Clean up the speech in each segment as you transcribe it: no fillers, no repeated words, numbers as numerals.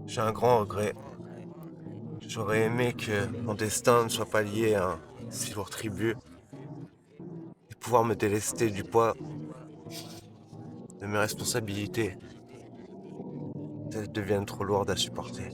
J'ai un grand regret. J'aurais aimé que mon destin ne soit pas lié à un si lourd tribut et pouvoir me délester du poids de mes responsabilités. Elles deviennent trop lourdes à supporter.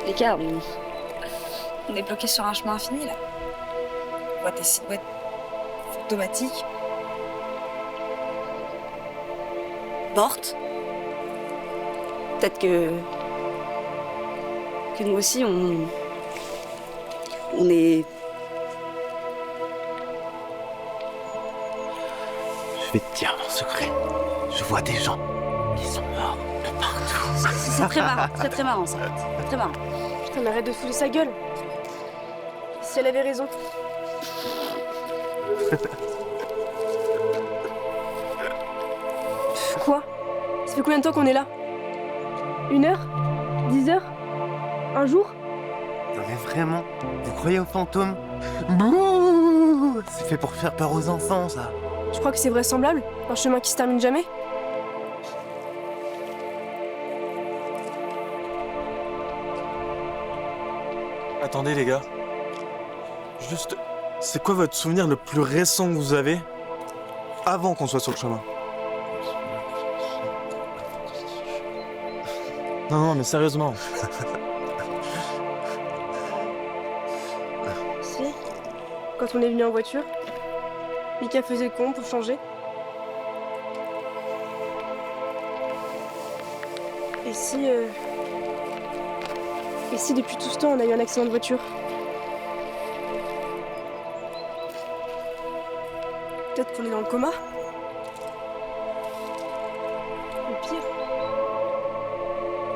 Les gars, on est bloqué sur un chemin infini là. On voit des silhouettes fantomatiques. Mortes. Peut-être que nous aussi on est. Je vais te dire mon secret. Je vois des gens qui sont morts de partout. C'est très marrant, très marrant ça. Très marrant. Putain, mais arrête de fouler sa gueule. Si elle avait raison. Quoi? Ça fait combien de temps qu'on est là? 1 heure? 10 heures? Un jour? Non mais vraiment, vous croyez aux fantômes? Bouh! C'est fait pour faire peur aux enfants, ça. Je crois que c'est vraisemblable. Un chemin qui se termine jamais. Attendez les gars. Juste, c'est quoi votre souvenir le plus récent que vous avez avant qu'on soit sur le chemin? Non, mais sérieusement. Si. Quand on est venu en voiture, Mika faisait le con pour changer. Et si... Et si depuis tout ce temps on a eu un accident de voiture? Peut-être qu'on est dans le coma? Ou pire?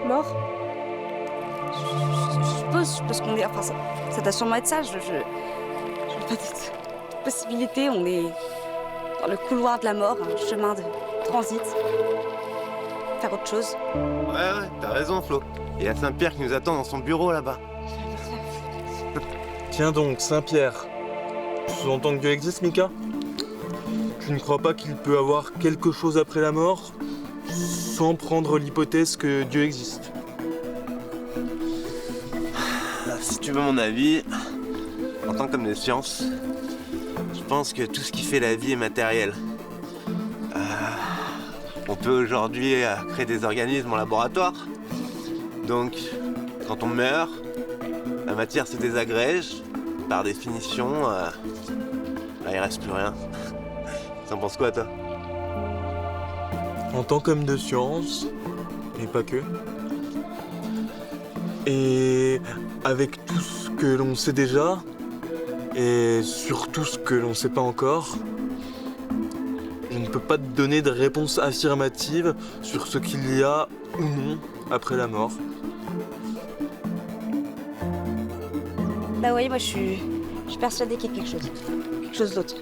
Mort? Je suppose qu'on est. Enfin, ça doit sûrement être ça. Je vois pas d'autre possibilité. On est dans le couloir de la mort, un chemin de transit. Faire autre chose. Ouais, t'as raison, Flo. Il y a Saint-Pierre qui nous attend dans son bureau là-bas. Tiens donc, Saint-Pierre. Tu sous-entends que Dieu existe, Mika? Tu ne crois pas qu'il peut avoir quelque chose après la mort sans prendre l'hypothèse que Dieu existe? Si tu veux mon avis, en tant qu'homme de science, je pense que tout ce qui fait la vie est matériel. On peut aujourd'hui créer des organismes en laboratoire. Donc, quand on meurt, la matière se désagrège. Par définition, il reste plus rien. T'en penses quoi, toi? En tant qu'homme de science, et pas que, et avec tout ce que l'on sait déjà, et surtout ce que l'on ne sait pas encore, je ne peux pas te donner de réponse affirmative sur ce qu'il y a ou non après la mort. Bah oui, moi je suis persuadée qu'il y a quelque chose d'autre.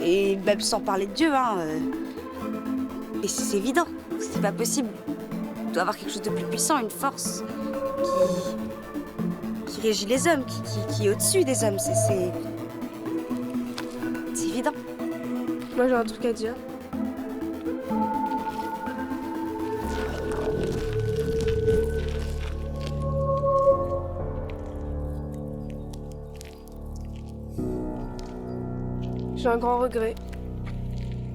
Et même sans parler de Dieu, hein. Et c'est évident, c'est pas possible. Il doit y avoir quelque chose de plus puissant, une force qui régit les hommes, qui est au-dessus des hommes. C'est évident. Moi j'ai un truc à dire. J'ai un grand regret.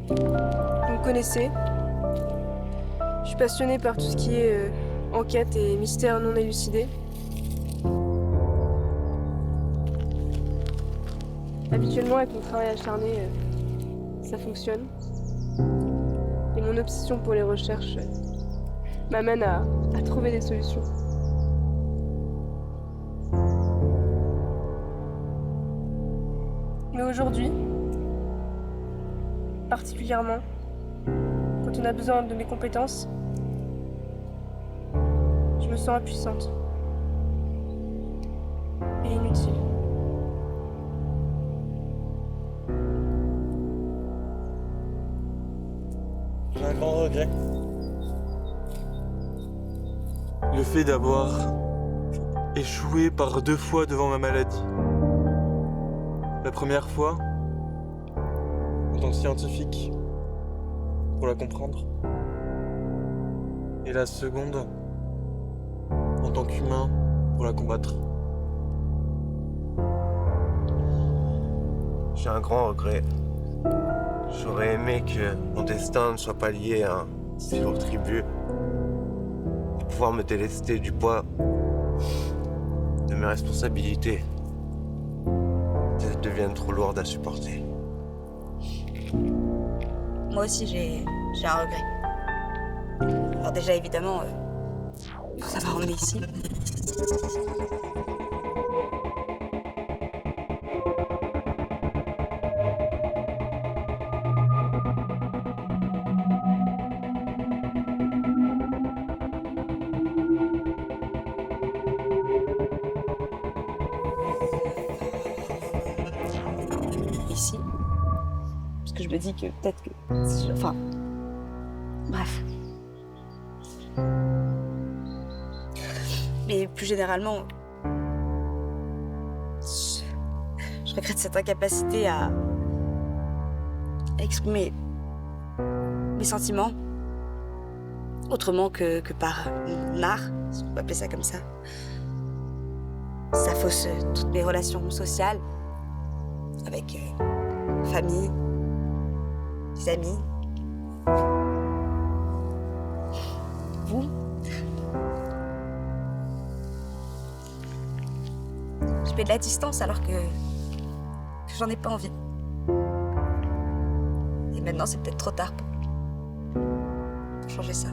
Vous me connaissez. Je suis passionnée par tout ce qui est enquête et mystère non élucidé. Habituellement, avec mon travail acharné, ça fonctionne. Et mon obsession pour les recherches m'amène à trouver des solutions. Mais aujourd'hui, particulièrement, quand on a besoin de mes compétences, je me sens impuissante et inutile. J'ai un grand regret. Le fait d'avoir échoué par 2 fois devant ma maladie. La première fois, en tant que scientifique, pour la comprendre. Et la seconde, en tant qu'humain, pour la combattre. J'ai un grand regret. J'aurais aimé que mon destin ne soit pas lié à un si lourd tribut. Et pouvoir me délester du poids de mes responsabilités. Elles deviennent trop lourdes à supporter. Moi aussi, j'ai un regret. Alors déjà, évidemment, faut savoir emmener ici. Ici. Parce que je me dis que peut-être que... Enfin... Bref. Mais plus généralement... Je regrette cette incapacité à exprimer mes sentiments autrement que par mon art, si on peut appeler ça comme ça. Ça fausse toutes mes relations sociales avec famille, des amis. Vous. Je mets de la distance alors que j'en ai pas envie. Et maintenant, c'est peut-être trop tard pour changer ça.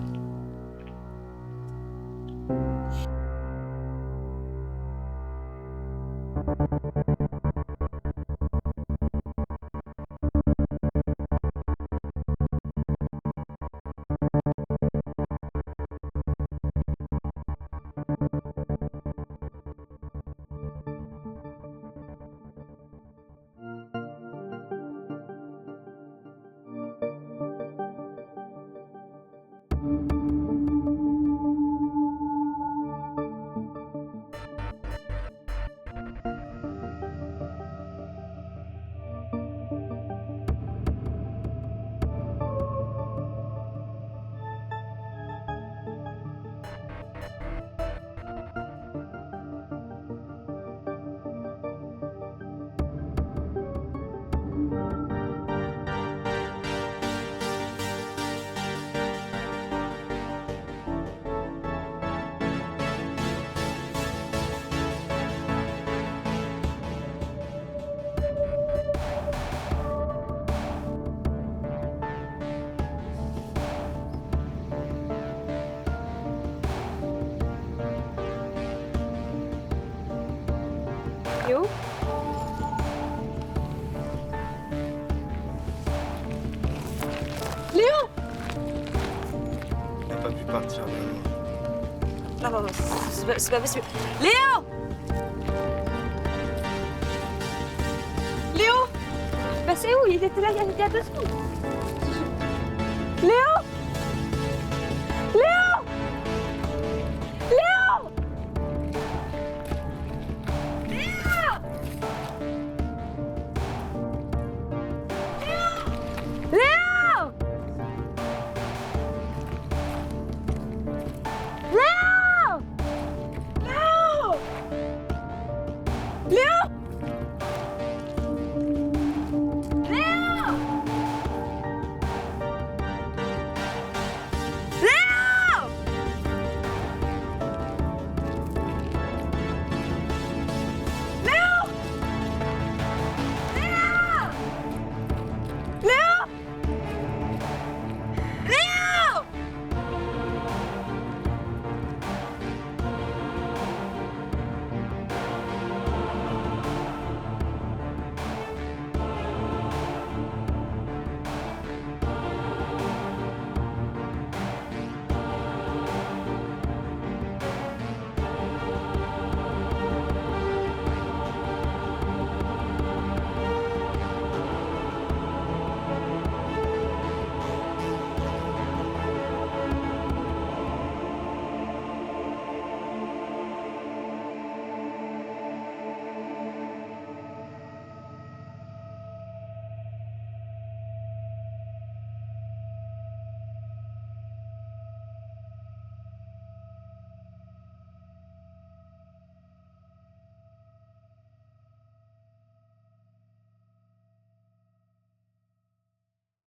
Léo ? Léo ? Elle n'a pas pu partir vraiment. Non, c'est pas possible. Léo! Léo ? Bah c'est où ? Il était là il y a 2 secondes.